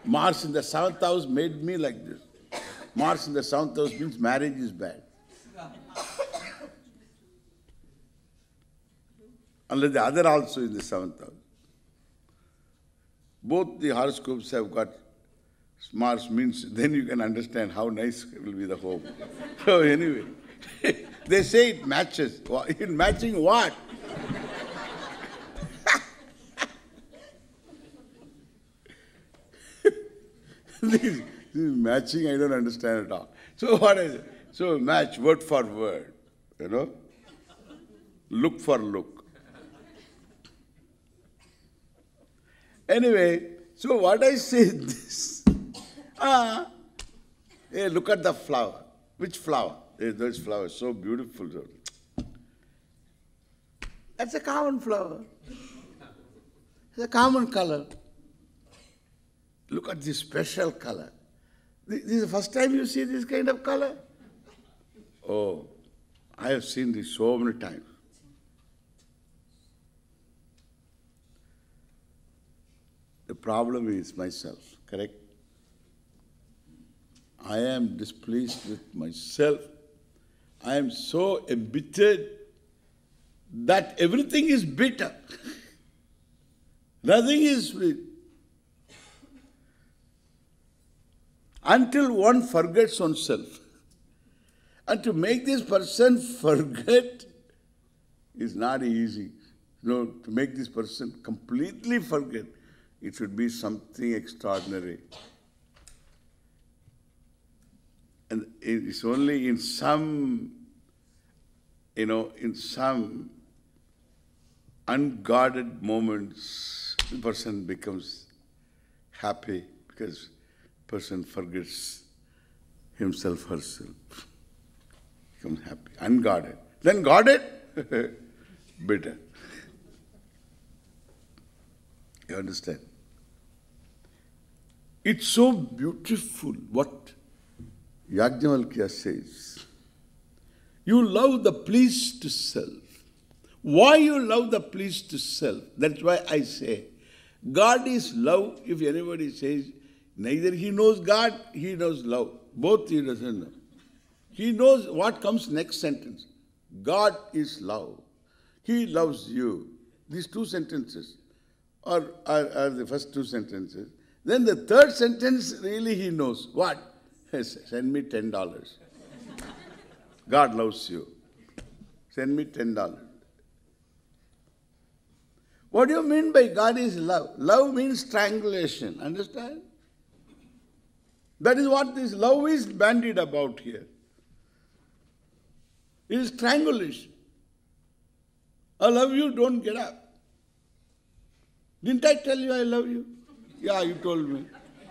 Mars in the 7th house made me like this. Mars in the 7th house means marriage is bad. Unless the other also in the 7th house. Both the horoscopes have got Mars means, then you can understand how nice will be the home. So anyway, they say it matches. In matching what? This matching I don't understand at all. So what is it? So match word for word, look for look. Anyway, so what I say is this. Hey, look at the flower. Which flower? Hey, those flowers, so beautiful. That's a common flower. It's a common color. Look at this special color. This is the first time you see this kind of color? Oh, I have seen this so many times. The problem is myself, correct? I am displeased with myself. I am so embittered that everything is bitter. Nothing is sweet. Until one forgets oneself. And to make this person forget is not easy. To make this person completely forget, it should be something extraordinary. And it's only in some, in some unguarded moments, the person becomes happy because person forgets himself, herself. Becomes happy, unguarded. Then guarded, bitter. You understand? It's so beautiful what Yajnavalkya says. You love the pleased self. Why you love the pleased self? That's why I say, God is love. If anybody says, neither he knows God, he knows love. Both he doesn't know. He knows what comes next sentence. God is love. He loves you. These two sentences are the first two sentences. Then the third sentence, really he knows. What? Send me $10. God loves you. Send me $10. What do you mean by God is love? Love means strangulation. Understand? That is what this love is bandied about here. It is strangulation. I love you, don't get up. Didn't I tell you I love you? Yeah, you told me.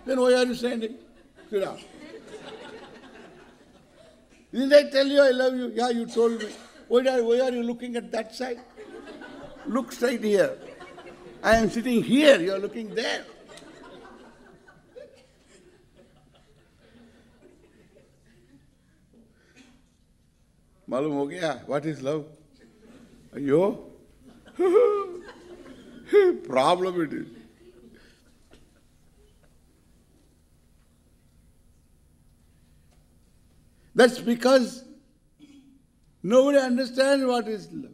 Then why are you standing? Sit down. Didn't I tell you I love you? Yeah, you told me. Why are you looking at that side? Look straight here. I am sitting here, you are looking there. Malum ho gaya? What is love? Ayyo? Problem it is. That's because nobody understands what is love.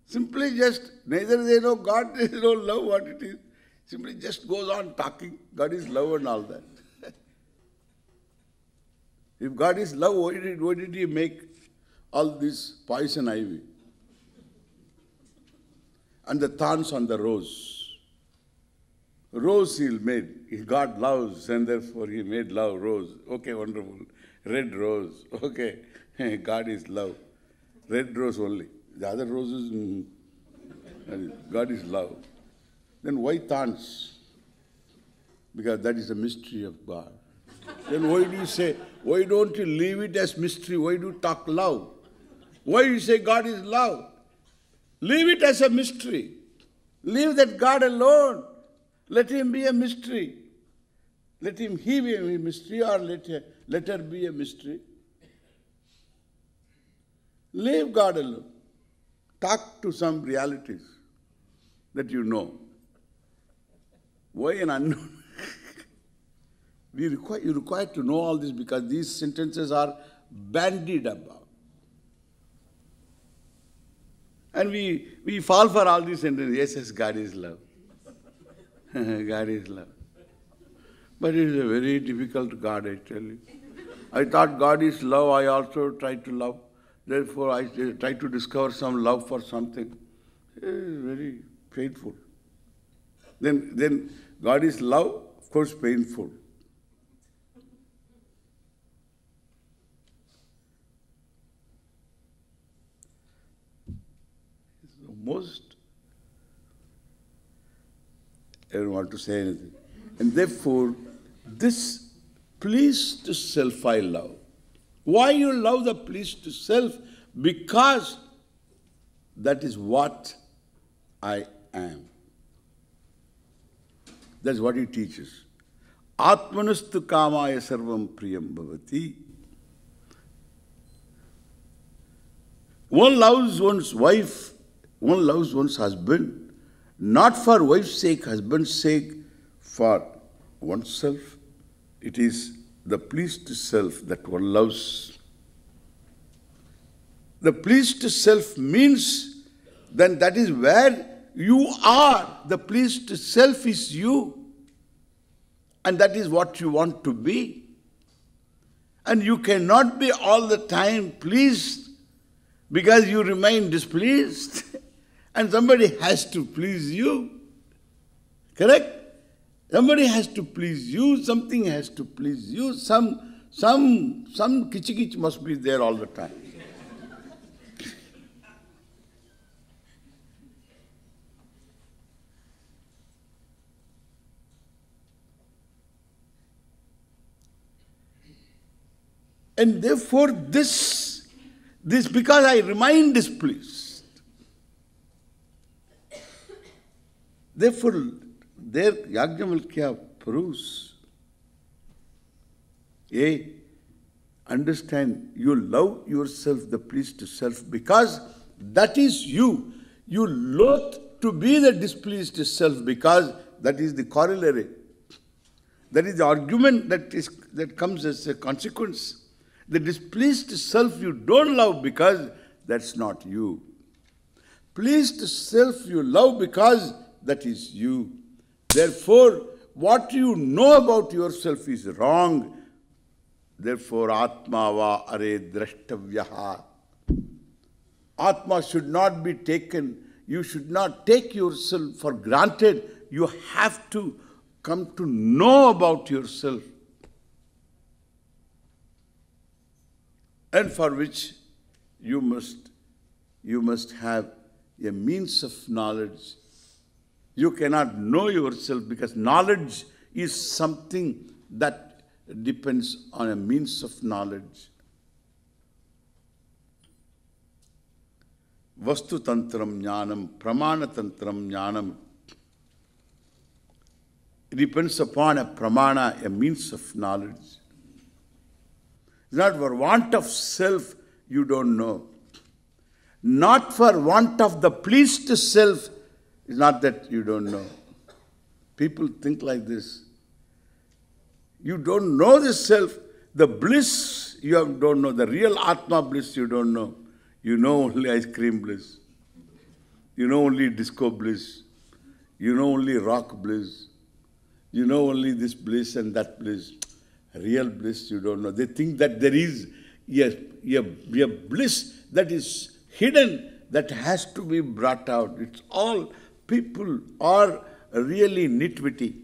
Simply just, neither they know God, they don't know what it is. Simply just goes on talking, God is love and all that. If God is love, why did he make all this poison ivy? And the thorns on the rose. Rose he made. God loves and therefore he made love, rose. Okay, wonderful. Red rose. Okay, God is love. Red rose only. The other roses, God is love. Then why thorns? Because that is the mystery of God. Then why do you say, why don't you leave it as mystery? Why do you talk love? Why you say God is love? Leave it as a mystery. Leave that God alone. Let him be a mystery. Let him he be a mystery or let her be a mystery. Leave God alone. Talk to some realities that you know. Why an unknown? You require to know all this because these sentences are bandied about. And we fall for all these sentences. Yes, yes, God is love. God is love. But it is a very difficult God, I tell you. I thought God is love, I also try to love. Therefore, I try to discover some love for something. It is very painful. Then God is love, of course, painful. Most, I don't want to say anything. And therefore, this pleased self I love. Why you love the pleased self? Because that is what I am. That's what he teaches. Atmanastu kamaya sarvam priyam bhavati. One loves one's wife, one loves one's husband, not for wife's sake, husband's sake, for oneself. It is the pleased self that one loves. The pleased self means then that is where you are. The pleased self is you. And that is what you want to be. And you cannot be all the time pleased because you remain displeased. And somebody has to please you. Correct? Somebody has to please you, something has to please you, some kichi must be there all the time. And therefore this because I remain displeased. Therefore, there Yajnavalkya proves, understand, you love yourself, the pleased self, because that is you. You loathe to be the displeased self because that is the corollary. That is the argument that comes as a consequence. The displeased self you don't love because that's not you. Pleased self you love because that is you. Therefore, what you know about yourself is wrong. Therefore, Atma va are drashtavyaha. Atma should not be taken. You should not take yourself for granted. You have to come to know about yourself. And for which you must have a means of knowledge. You cannot know yourself because knowledge is something that depends on a means of knowledge. Vastu tantram jnanam, pramana tantram jnanam. It depends upon a pramana, a means of knowledge. It's not for want of self you don't know. Not for want of the pleased self. It's not that you don't know. People think like this. You don't know the self. The bliss you don't know. The real Atma bliss you don't know. You know only ice cream bliss. You know only disco bliss. You know only rock bliss. You know only this bliss and that bliss. Real bliss you don't know. They think that there is a bliss that is hidden, that has to be brought out. It's all, people are really nitwitty.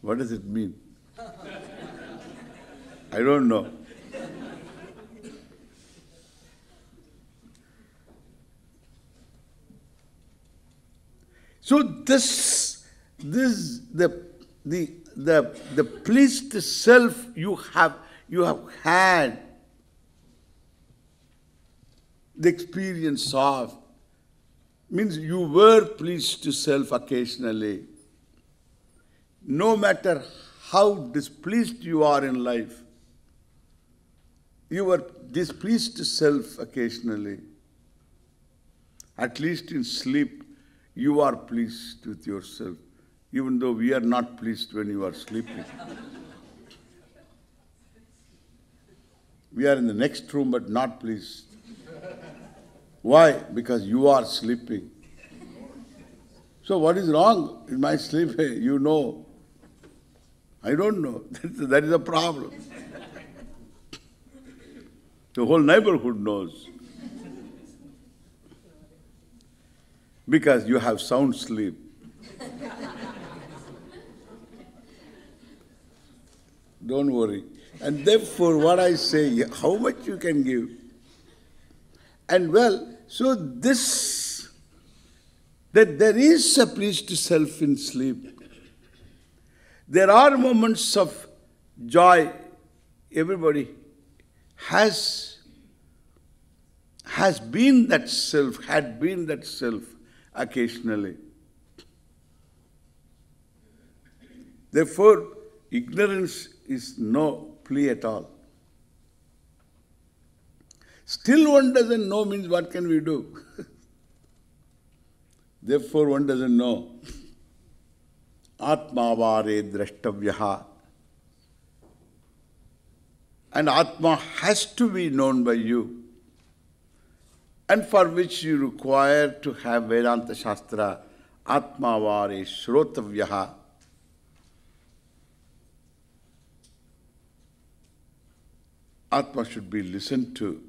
What does it mean? I don't know. So the pleased self you have had the experience of, means you were pleased to self occasionally. No matter how displeased you are in life, you were displeased to self occasionally. At least in sleep, you are pleased with yourself. even though we are not pleased when you are sleeping. We are in the next room but not pleased. Why? Because you are sleeping. So what is wrong in my sleep? You know. I don't know. That is a problem. The whole neighborhood knows. Because you have sound sleep. Don't worry. And therefore what I say, how much you can give. And well, so this, that there is a pleased self in sleep. There are moments of joy. Everybody has been that self, had been that self occasionally. Therefore, ignorance is no plea at all. Still one doesn't know means what can we do? Therefore one doesn't know. Atma vare drashtavyaha. And Atma has to be known by you. And for which you require to have Vedanta Shastra, Atma vare shrotavyaha. Atma should be listened to.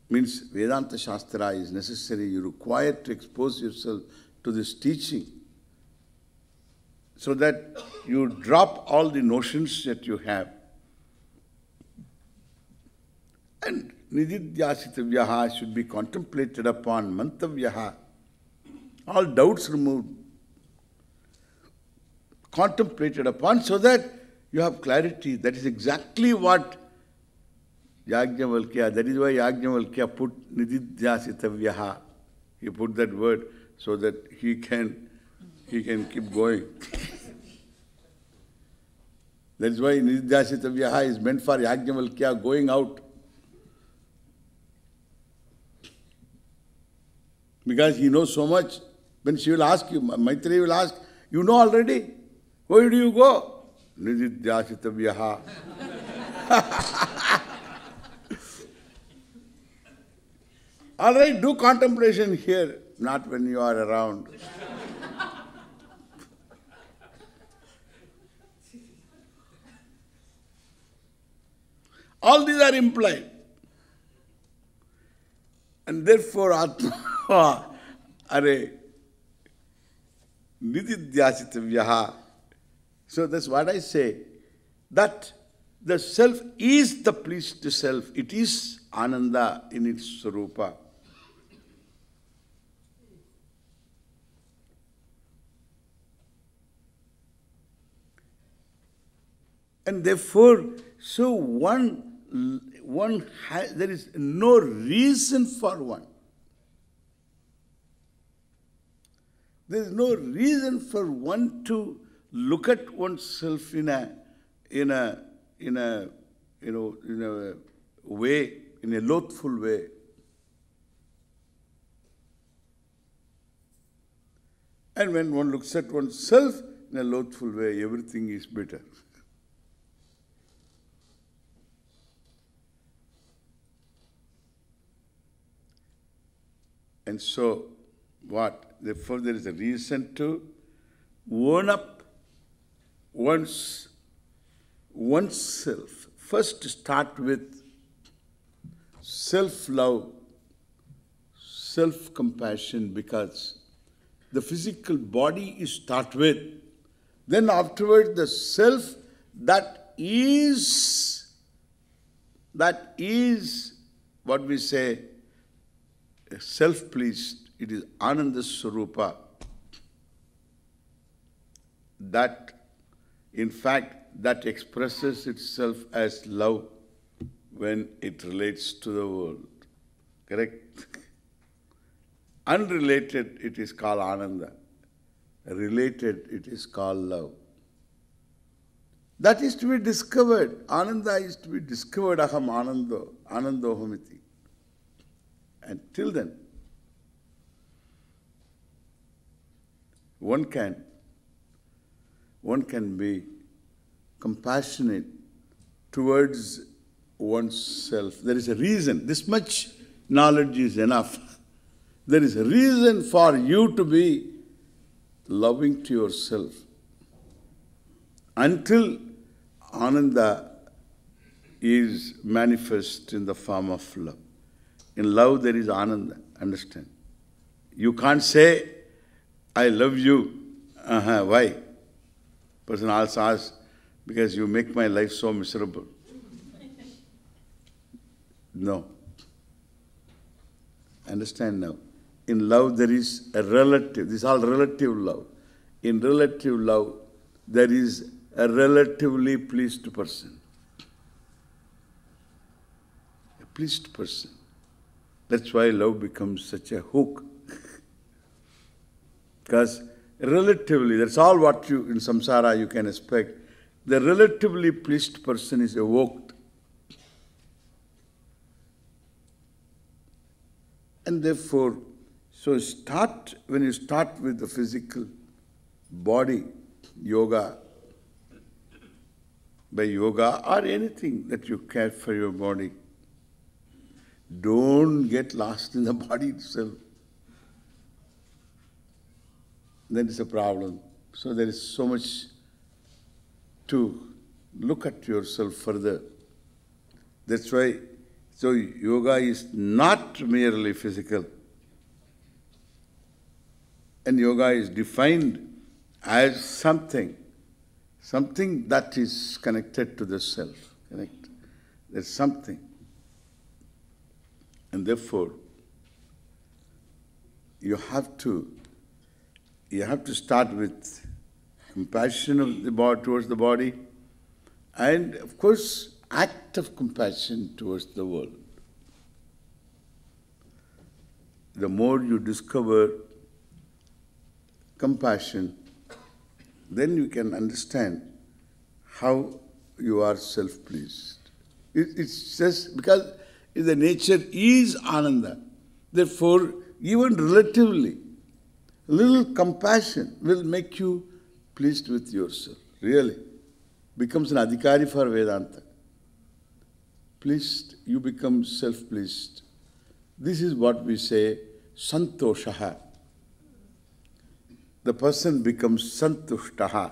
Means Vedanta Shastra is necessary. You require to expose yourself to this teaching so that you drop all the notions that you have. And nididhyasitavyaha should be contemplated upon, mantavyaha. All doubts removed. Contemplated upon so that you have clarity. That is exactly what Yajnavalkya, that is why Yajnavalkya put nididhyasitavyaha. He put that word so that he can keep going. That is why nididhyasitavyaha is meant for Yajnavalkya going out. Because he knows so much. When she will ask you, Maitreyi will ask, you know already. Where do you go? Nididhyasitavyaha. All right, do contemplation here, not when you are around. All these are implied. And therefore, Atma, are nididhyasitavyaha. So that's what I say, that the self is the pleased self. It is Ananda in its Swarupa. And therefore, so there is no reason for one. There is no reason for one to look at oneself in a way, in a loathful way. And when one looks at oneself in a loathful way, everything is bitter. And so, what? Therefore, there is a reason to own up oneself. First, start with self-love, self-compassion, because the physical body is start with. Then afterwards, the self that is what we say, self-pleased. It is Ananda Swarupa. That, in fact, that expresses itself as love when it relates to the world. Correct? Unrelated, it is called Ananda. Related, it is called love. That is to be discovered. Ananda is to be discovered. Aham Anando, Anandohamiti. And till then, one can be compassionate towards oneself. There is a reason. This much knowledge is enough. There is a reason for you to be loving to yourself. Until Ananda is manifest in the form of love. In love there is Ananda, understand? You can't say, I love you. Why? Person also asks, because you make my life so miserable. No. Understand now. In love there is a relative, this is all relative love. In relative love, there is a relatively pleased person. A pleased person. That's why love becomes such a hook. Because relatively, that's all what you, in samsara you can expect. The relatively pleased person is evoked. And therefore, so when you start with the physical body, yoga, by yoga or anything that you care for your body, don't get lost in the body itself. That is a problem. So there is so much to look at yourself further. That's why, so yoga is not merely physical. And yoga is defined as something that is connected to the self. There's something. And therefore, you have to start with compassion of the body towards the body, and of course, act of compassion towards the world. The more you discover compassion, then you can understand how you are self-pleased. It's just because the nature is Ananda. Therefore, even relatively, little compassion will make you pleased with yourself. Really. Becomes an adhikari for Vedanta. Pleased, you become self-pleased. This is what we say, santoshaha. The person becomes santushtaha.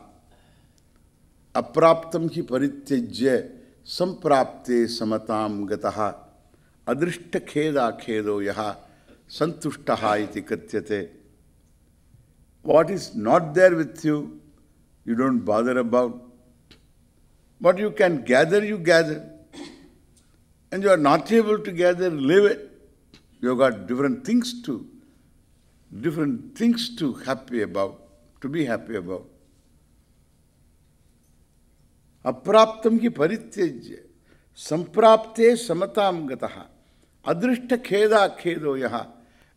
Apraptam hi parityajya samprapte samatam gataha adrishta kheda khedo yaha santushtaha iti katyate. What is not there with you, you don't bother about. What you can gather, you gather. And you are not able to gather, leave it. You have got different things to happy about, to be happy about. Apraptam ki parityajya samprapte samatam gataha adrishta kheda khedo yaha.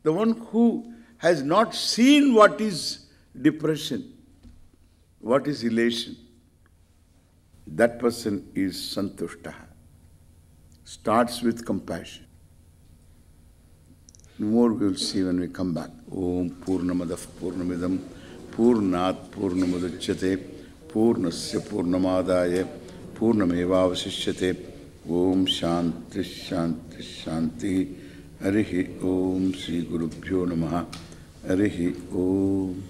The one who has not seen what is depression, what is elation, that person is santushtaha. Starts with compassion. More we will see when we come back. Om Purnamadav Purnamidam Purnat Purnamudachyate Purnasya Purnamadaya Purnamevavasishyate. Om Shanti Shanti Shanti. Harihi Om Sri Gurubhyo Namaha. Harihi Om.